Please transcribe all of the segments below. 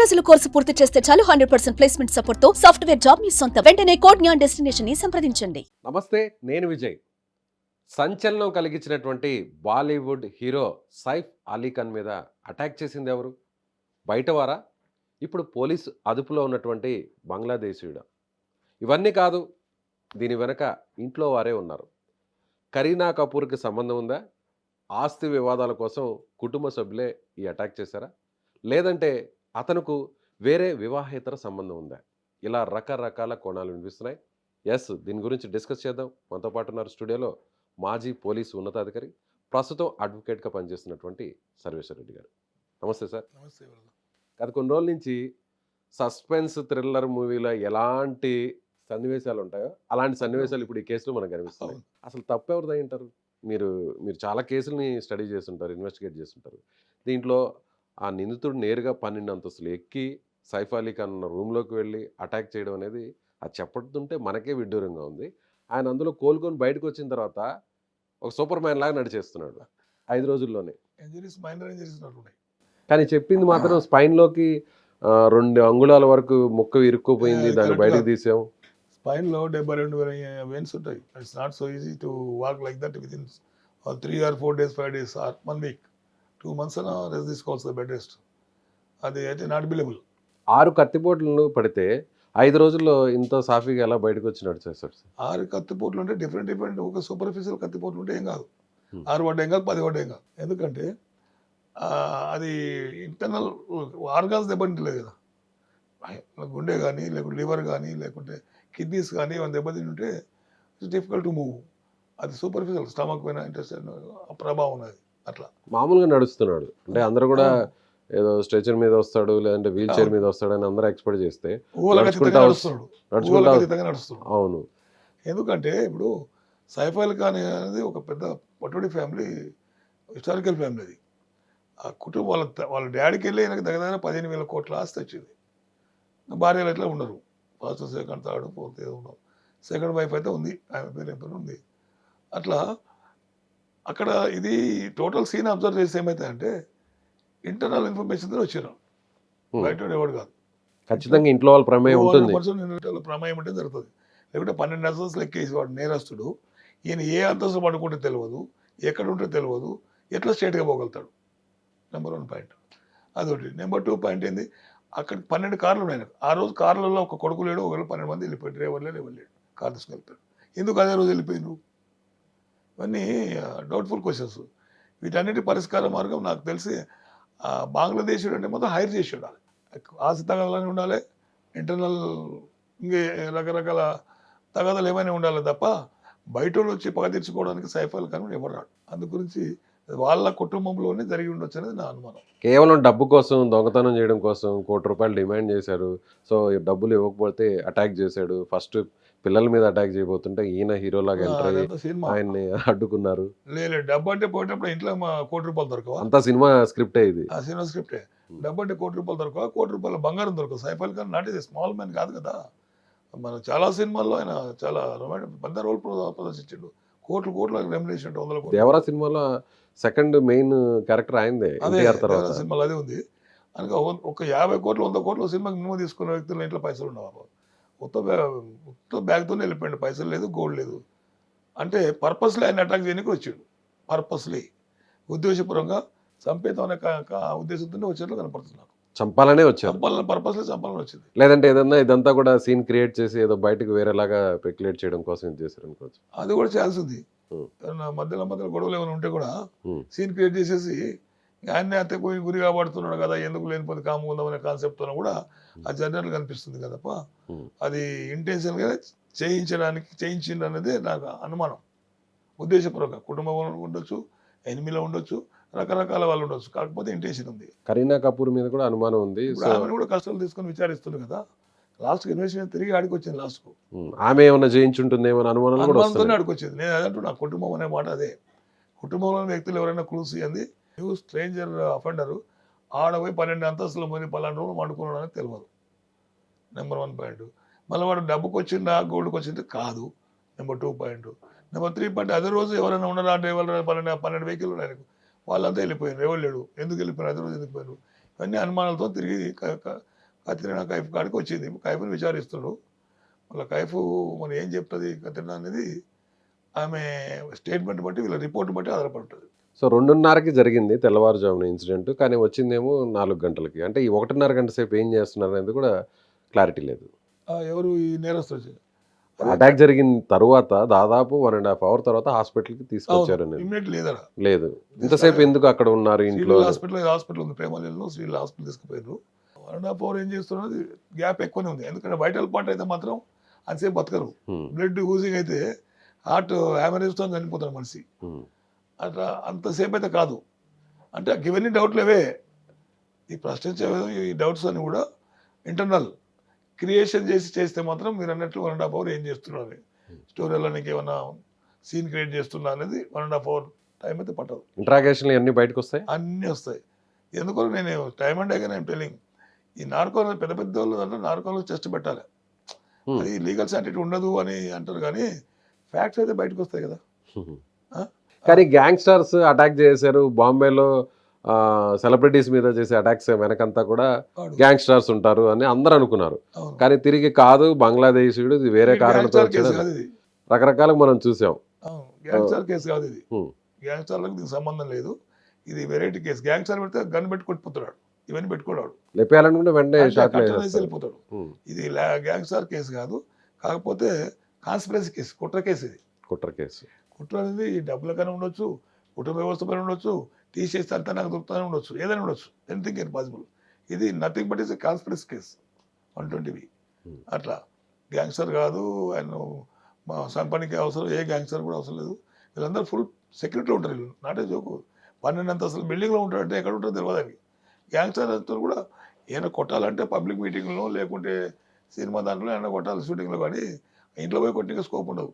రోజుల కోర్సు పూర్తి చేస్తే చాలు 100% ప్లేస్మెంట్ సపోర్ట్ తో సాఫ్ట్వేర్ జాబ్ మీ సొంత. వెంటనే కోడ్ జ్ఞాన్ డెస్టినేషన్ ని సంప్రదించండి. నమస్తే, నేను విజయ్. సంచలనం కలిగించినటువంటి బాలీవుడ్ హీరో సైఫ్ అలీ ఖాన్ మీద అటాక్ చేసింది ఎవరు? బయటవారా? ఇప్పుడు పోలీసు అదుపులో ఉన్నటువంటి బంగ్లాదేశీయుడు? ఇవన్నీ కాదు, దీని వెనక ఇంట్లో వారే ఉన్నారు. కరీనా కపూర్కి సంబంధం ఉందా? ఆస్తి వివాదాల కోసం కుటుంబ సభ్యులే ఈ అటాక్ చేశారా? లేదంటే అతనుకు వేరే వివాహేతర సంబంధం ఉందా? ఇలా రకరకాల కోణాలు వినిపిస్తున్నాయి. దీని గురించి డిస్కస్ చేద్దాం. మనతో పాటు ఉన్నారు స్టూడియోలో మాజీ పోలీసు ఉన్నతాధికారి, ప్రస్తుతం అడ్వకేట్గా పనిచేస్తున్నటువంటి సర్వేశ్వర్ రెడ్డి గారు. నమస్తే సార్. నమస్తే. గత కొన్ని రోజుల నుంచి సస్పెన్స్ థ్రిల్లర్ మూవీలో ఎలాంటి సన్నివేశాలు ఉంటాయో అలాంటి సన్నివేశాలు ఇప్పుడు ఈ కేసులో మనకు కనిపిస్తాయి. అసలు తప్పు ఎవరిదై ఉంటారు? మీరు చాలా కేసుల్ని స్టడీ చేస్తుంటారు, ఇన్వెస్టిగేట్ చేస్తుంటారు. దీంట్లో ఆ నిందితుడు నేరుగా 12 అంతస్తులు ఎక్కి సైఫ్ అలీ ఖాన్ ఉన్న రూమ్లోకి వెళ్ళి అటాక్ చేయడం అనేది అది చెప్పడుతుంటే మనకే విడ్డూరంగా ఉంది. ఆయన అందులో కోలుకొని బయటకు వచ్చిన తర్వాత ఒక సూపర్ మ్యాన్ లాగా నడిచేస్తున్నాడు 5 రోజుల్లోనే. కానీ చెప్పింది మాత్రం స్పైన్లోకి 2 అంగుళాల వరకు ముక్క ఇరుక్కుపోయింది, దాన్ని బయటకు తీసాం. స్పైన్లో 72,000 వెయిన్స్ ఉంటాయి. It's not so easy to walk like that with in 3 or 4 days, 5 days or 1 week, 2 months అన్న రెస్ట్ తీసుకోవాల్సి బెడ్ రెస్ట్. అది అయితే నాట్ బిలబుల్. 6 కత్తిపోట్లను పడితే 5 రోజుల్లో ఇంత సాఫీగా ఎలా బయటకు వచ్చి నడిచేస్తాడు? 6 కత్తిపోట్లు ఉంటే డిఫరెంట్ ఒక సూపర్ఫిషియల్ కత్తిపోట్లు ఉంటే ఏం కాదు. 6 పడ్డ ఏం కాదు, 10 పడ్డ ఏం కాదు. ఎందుకంటే అది ఇంటర్నల్ ఆర్గాన్స్ దెబ్బతింటలేదు కదా. గుండె కానీ లేకుంటే లివర్ కానీ లేకుంటే కిడ్నీస్ కానీ ఏమైనా దెబ్బతింటే ఉంటే ఇట్స్ డిఫికల్ట్ టు మూవ్. అది సూపర్ఫిషియల్ స్టమక్ పైన ఇంట్రెస్ట్ ప్రభావం ఉన్నది. అట్లా మామూలుగా నడుస్తున్నాడు అంటే అందరూ కూడా ఏదో స్ట్రెచర్ మీద వస్తాడు లేదంటే వీల్ చైర్ మీద వస్తాడు అని అందరూ ఎక్స్పెక్ట్ చేస్తే నడుస్తాడు. అవును. ఎందుకంటే ఇప్పుడు సైఫ్ అలీ ఖాన్ అనేది ఒక పెద్ద పట్టుడి ఫ్యామిలీ, హిస్టారికల్ ఫ్యామిలీ. అది ఆ కుటుంబం వాళ్ళ డాడీకి వెళ్ళి ఆయనకి దగ్గర 15,000 కోట్ల ఆస్తి వచ్చింది. భార్యలు ఎట్లా ఉండరు, ఫస్ట్ సెకండ్ థర్డ్ ఫోర్త్ ఏదో ఉండవు. సెకండ్ వైఫ్ అయితే ఉంది, ఆయన పేరు ఉంది. అట్లా అక్కడ ఇది టోటల్ సీన్ అబ్జర్వ్ చేస్తే ఏమైతే అంటే ఇంటర్నల్ ఇన్ఫర్మేషన్ వచ్చారు, బయట ఎవడు కాదు. ఖచ్చితంగా ఇంట్లో వాళ్ళ ప్రమేయం ఉంటుంది, ప్రమేయం అంటే జరుగుతుంది. లేకుంటే 12 అంతస్తులు ఎక్కేసి వాడు నేరస్తుడు. ఈయన ఏ అంతస్తు పడుకుంటే తెలియదు, ఎక్కడ ఉంటే తెలియదు, ఎట్లా స్ట్రేట్గా పోగలుగుతాడు? నెంబర్ 1 పాయింట్ అదొకటి. నెంబర్ 2 పాయింట్ ఏంది, అక్కడ 12 కార్లు ఉన్నాయి. ఆ రోజు కార్లలో ఒక కొడుకు లేడు, ఒకవేళ 12 మంది వెళ్ళిపోయాడు, డ్రైవర్ లేడు, ఎవరు లేడు, కార్ తీసుకెళ్తాడు. ఎందుకు అదే రోజు వెళ్ళిపోయినారు? ఇవన్నీ డౌట్ఫుల్ క్వశ్చన్స్. వీటన్నిటి పరిష్కార మార్గం నాకు తెలిసి బంగ్లాదేశీయుడు అంటే మొత్తం హైర్ చేసి ఉండాలి, ఆస్తి తగాదాలని ఉండాలి, ఇంటర్నల్ ఇంకే రకరకాల తగాదాలు ఏమైనా ఉండాలి తప్ప బయట వచ్చి పగ తీర్చుకోవడానికి సైఫ్ అలీ ఖాన్ ఎవరు రాడు. అందు గురించి వాళ్ళ కుటుంబంలోనే జరిగి ఉండొచ్చు అనేది నా అనుమానం. కేవలం డబ్బు కోసం, దొంగతనం చేయడం కోసం ₹1 కోటి డిమాండ్ చేశారు. సో డబ్బులు ఇవ్వకపోతే అటాక్ చేశాడు. ఫస్ట్ పిల్లల మీద అటాక్ చేయబోతుంటే ఈయన హీరోలాగా ఎంటర్ అయ్యి ఆయన్ని అడ్డుకున్నారు. లేదు, డబ్బు అంటే పోయేటప్పుడు ఇంట్లో ₹1 కోటి దొరకవు. అంతా సినిమా స్క్రిప్టే, ఇది ఆ సినిమా స్క్రిప్టే. డబ్బు అంటే ₹1 కోటి దొరకవు, ₹1 బంగారం దొరకవు. Saif Ali Khan not is small man కాదు కదా. మన చాలా సినిమాల్లో ఆయన చాలా రొమాంటిక్ పెద్ద రోల్ ప్రదర్శించాడు. కోట్ల రెమ్యునరేషన్, 100 కోట్లు. దేవరా సినిమాలో సెకండ్ మెయిన్ క్యారెక్టర్ ఆయనదే. సినిమాలో అదే ఉంది. అందుకే ఒక 50 కోట్లు 100 కోట్లు సినిమాకి మినిమం తీసుకున్న వ్యక్తులు ఇంట్లో పైసలు ఉండవు. మొత్తం బ్యాగ్తోనే వెళ్ళిపోయాడు, పైసలు లేదు, గోల్డ్ లేదు. అంటే పర్పస్లీ ఆయన అటాక్ చేయడానికి వచ్చాడు. పర్పస్లీ, ఉద్దేశపూర్వకంగా చంపేద్దాం అనే ఉద్దేశంతోనే వచ్చినట్లు కనపడుతున్నారు. చంపాలనే వచ్చారు, పర్పస్లీ చంపాలని వచ్చింది. లేదంటే ఏదన్నా ఇదంతా కూడా సీన్ క్రియేట్ చేసి ఏదో బయటకు వేరేలాగా స్పెక్యులేట్ చేయడం కోసం ఇది చేశారు అనుకోవచ్చు. అది కూడా ఛాన్స్ ఉంది. మధ్యలో గొడవలు ఏమైనా ఉంటే కూడా సీన్ క్రియేట్ చేసేసి ఆయన్ని హత్య గురి కాబడుతున్నాడు కదా, ఎందుకు లేనిపోతే కాముకుందాం అనే కాన్సెప్ట్తో కూడా ఆ జనరల్ కనిపిస్తుంది కదప్ప. అది ఇంటెన్షన్గా చేయించింది అనేది నాకు అనుమానం. ఉద్దేశపూర్వక కుటుంబం ఉండొచ్చు, ఎనిమిలో ఉండొచ్చు, రకరకాల వాళ్ళు ఉండొచ్చు, కాకపోతే ఇంటెన్షన్ ఉంది. కరీనా కపూర్ మీద కూడా అనుమానం ఉంది. ఆమెను కూడా కష్టాలు తీసుకొని విచారిస్తుంది కదా. లాస్ట్ ఇన్వెస్టిగేషన్ తిరిగి ఆడికి వచ్చింది. లాస్ట్కు ఆమె ఏమన్నా చేయించుంటుందేమో అనుమానంతో ఆడికి వచ్చింది. నేను అదంటూ నా కుటుంబం అనే మాట అదే. కుటుంబంలోని వ్యక్తులు ఎవరైనా క్లూస్ ఇవ్వండి, స్ట్రేంజర్ అఫెండరు ఆడపోయి 12 అంతస్తుల మంది పలానా రోజులు వండుకున్నాడు అనేది తెలియదు. Number 1 point. మళ్ళీ వాడు డబ్బుకి వచ్చిందా గోల్డ్కి వచ్చింది కాదు. Number 2 point. నెంబర్ 3 పాయింట్, అదే రోజు ఎవరైనా ఉన్నారా అంటే ఎవరైనా 12 వెహికల్ వాళ్ళంతా వెళ్ళిపోయారు, ఎవరు లేడు, ఎందుకు వెళ్ళిపోయారు, అదే రోజు ఎందుకు పోయారు, ఇవన్నీ అనుమానాలతో తిరిగి కత్రినా కైఫ్ కాడికి వచ్చింది. కైఫ్ని విచారిస్తున్నాడు. మళ్ళీ కైఫ్ మరి ఏం చెప్తుంది కత్రినా అనేది ఆమె స్టేట్మెంట్ బట్టి వీళ్ళ రిపోర్ట్ బట్టి ఆధారపడుతుంది. సో 2:30కి జరిగింది తెల్లవారుజామున ఇన్సిడెంట్, కానీ వచ్చిందేమో 4 గంటలకి. అంటే ఈ 1:30 గంట సేపు ఏం చేస్తున్నారు అనేది కూడా క్లారిటీ లేదు. ఎవరు ఈ నేరస్తుడు అటాక్ జరిగిన తర్వాత దాదాపు 1.5 అవర్ తర్వాత హాస్పిటల్కి తీసుకొచ్చారు అనేది ఇమ్మీడియట్ లేదరా. లేదు. ఇంతసేపు ఎందుకు అక్కడ ఉన్నారు ఇంట్లో? హాస్పిటల్ ఉంది, ప్రేమలో శ్రీల హాస్పిటల్ తీసుకుపోయారు. 1.5 అవర్ ఏం చేస్తున్నది గ్యాప్ ఎక్కువనే ఉంది. ఎందుకంటే వైటల్ పార్ట్ అయితే మాత్రం అంతసేపు బతకరు. బ్లడ్ యూజింగ్ అయితే హార్ట్ హ్యామరేజ్తో చనిపోతాడు మనిషి. అట్లా అంతసేపు అయితే కాదు. అంటే ఇవన్నీ డౌట్లేవే. ఈ ప్రశ్నించే ఈ డౌట్స్ అని కూడా ఇంటర్నల్ క్రియేషన్ చేస్తే మాత్రం మీరు అన్నట్లు 1.5 అవర్ ఏం చేస్తున్నారు, స్టోరీలో నీకు ఏమన్నా సీన్ క్రియేట్ చేస్తున్నా అనేది 1.5 అవర్ టైం అయితే పట్టదు. ఇంట్రాగేషన్లు అన్ని బయటకు వస్తాయి, అన్నీ వస్తాయి. ఎందుకో నేను time and again I'm telling, ఈ నార్కో పెద్ద పెద్ద వాళ్ళు అంటే నార్కోలో టెస్ట్ పెట్టాలి. అది లీగల్ శాంటిటీ ఉండదు అని అంటారు, కానీ ఫ్యాక్ట్స్ అయితే బయటకు వస్తాయి కదా. కానీ గ్యాంగ్స్టర్స్ అటాక్ చేశారు బాంబేలో, సెలబ్రిటీస్ మీద చేసే అటాక్స్ వెనకంతా కూడా గ్యాంగ్స్టర్స్ ఉంటారు అని అందరూ అనుకున్నారు. కానీ తిరిగి కాదు, బంగ్లాదేశీయుడు, ఇది వేరే కారణంతో రకరకాలుగా మనం చూసాం. గ్యాంగ్స్టర్ కేసు కాదు ఇది. గ్యాంగ్స్టర్లకు దీనికి సంబంధం లేదు. ఇది వెరైటీ కేసు. గ్యాంగ్స్టర్ పెడితే గన్ పెట్టి కొట్టిపోతున్నాడు, ఇవన్నీ పెట్టుకున్నాడు, లేపేయాలనుకుంటే వెంటనే వెళ్ళిపోతాడు. ఇది గ్యాంగ్స్టర్ కేసు కాదు, కాకపోతే కాన్స్పిరసీ కేసు, కుట్ర కేసు. ఇది కుట్ర అనేది డబ్బుల కన్నా ఉండొచ్చు, కుటుంబ వ్యవస్థ పైన ఉండొచ్చు, తీసేస్తే అంతా నాకు దొరుకుతానే ఉండొచ్చు, ఏదైనా ఉండొచ్చు, ఎనీథింగ్ కెన్ పాసిబుల్. ఇది nothing but is conspiracy case 120. అట్లా గ్యాంగ్స్టర్ కాదు. ఆయన మా సంపనికి అవసరం, ఏ గ్యాంగ్స్టర్ కూడా అవసరం లేదు. వీళ్ళందరూ ఫుల్ సెక్యూరిటీలో ఉంటారు. వీళ్ళు నాటే జోకు 12 అంతస్తుల బిల్డింగ్లో ఉంటారంటే ఎక్కడ ఉంటారో తెలియదు అని. గ్యాంగ్స్టర్ అంతా కూడా ఏమైనా కొట్టాలంటే పబ్లిక్ మీటింగ్లో, లేకుంటే సినిమా దాంట్లో ఏమైనా కొట్టాలి షూటింగ్లో, కానీ ఇంట్లో పోయి కొట్టిన స్కోప్ ఉండదు.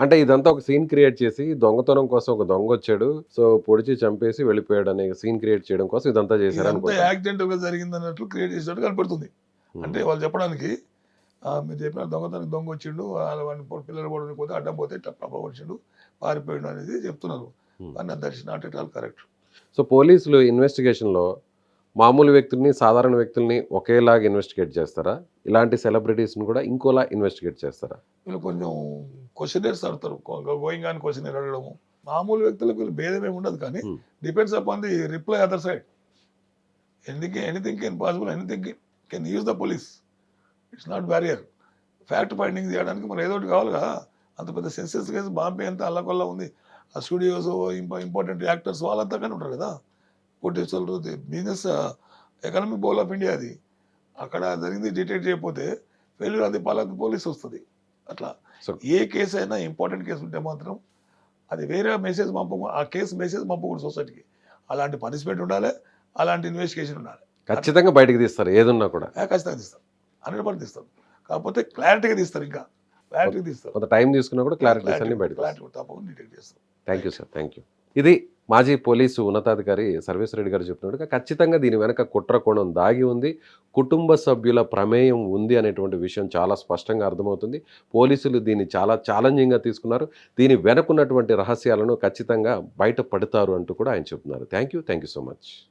అంటే ఇదంతా ఒక సీన్ క్రియేట్ చేసి దొంగతనం కోసం ఒక దొంగ వచ్చాడు, సో పొడిచి చంపేసి వెళ్ళిపోయాడు అనే సీన్ క్రియేట్ చేయడం కోసం ఇదంతా చేశారు. యాక్సిడెంటల్ గా జరిగింది అన్నట్లు క్రియేట్ చేసినట్టు కనపడుతుంది. అంటే వాళ్ళు చెప్పడానికి మీరు చెప్పిన దొంగ వచ్చిండు, వాడిని పిల్లలు పడని పోతే అడ్డం పోతే వచ్చిండు, పారిపోయాడు అనేది చెప్తున్నారు. కానీ that is not at all correct. So పోలీసులు ఇన్వెస్టిగేషన్లో మామూలు వ్యక్తుల్ని, సాధారణ వ్యక్తుల్ని ఒకేలాగా ఇన్వెస్టిగేట్ చేస్తారా? ఇలాంటి సెలబ్రిటీస్ని కూడా ఇంకోలా ఇన్వెస్టిగేట్ చేస్తారా? వీళ్ళు కొంచెం క్వశ్చనర్స్ అడుగుతారు, గోయింగ్ ఆన్ క్వశ్చనర్ అడగడము. మామూలు వ్యక్తులకు వీళ్ళు భేదం ఏమి ఉండదు, కానీ depends upon the reply other side. Anything can possible, anything can use the police. It's not barrier. Fact finding చేయడానికి మనం ఏదో ఒకటి కావాలి కదా. అంత పెద్ద సెన్సెస్ కేసు బాంబే అంతా అల్లకొల్లా ఉంది. ఆ స్టూడియోస్, ఇంపార్టెంట్ యాక్టర్స్ వాళ్ళంతా కానీ ఉంటారు కదా. కోటేశ్వరులు business economic bowl of India అది. అక్కడ జరిగింది డిటెక్ట్ చేయకపోతే ఫెయిల్యూర్ అది పాలక పోలీస్ వస్తుంది. అట్లా ఏ కేసు అయినా ఇంపార్టెంట్ కేసు ఉంటే మాత్రం అది వేరే మెసేజ్ ఆ కేసు మెసేజ్ పంపకూడదు సొసైటీకి. అలాంటి పనిష్మెంట్ ఉండాలి, అలాంటి ఇన్వెస్టిగేషన్ ఉండాలి. ఖచ్చితంగా బయటకు తీస్తారు, ఏదున్నా కూడా ఖచ్చితంగా తీస్తారు, 100% తీస్తారు. కాకపోతే క్లారిటీగా తీస్తారు, ఇంకా క్లారిటీగా తీస్తారు. కొంత టైం తీసుకున్నా కూడా క్లారిటీస్ అన్ని బయటకు తప్పకుండా డిటెక్ట్ చేస్తారు. Thank you sir, thank you. ఇది మాజీ పోలీసు ఉన్నతాధికారి సర్వేశ్వరరెడ్డి గారు చెప్పినట్టుగా ఖచ్చితంగా దీని వెనక కుట్ర కోణం దాగి ఉంది, కుటుంబ సభ్యుల ప్రమేయం ఉంది అనేటువంటి విషయం చాలా స్పష్టంగా అర్థమవుతుంది. పోలీసులు దీన్ని చాలా ఛాలెంజింగ్గా తీసుకున్నారు. దీని వెనకున్నటువంటి రహస్యాలను ఖచ్చితంగా బయట పడతారు అంటూ కూడా ఆయన చెప్తున్నారు. Thank you so much.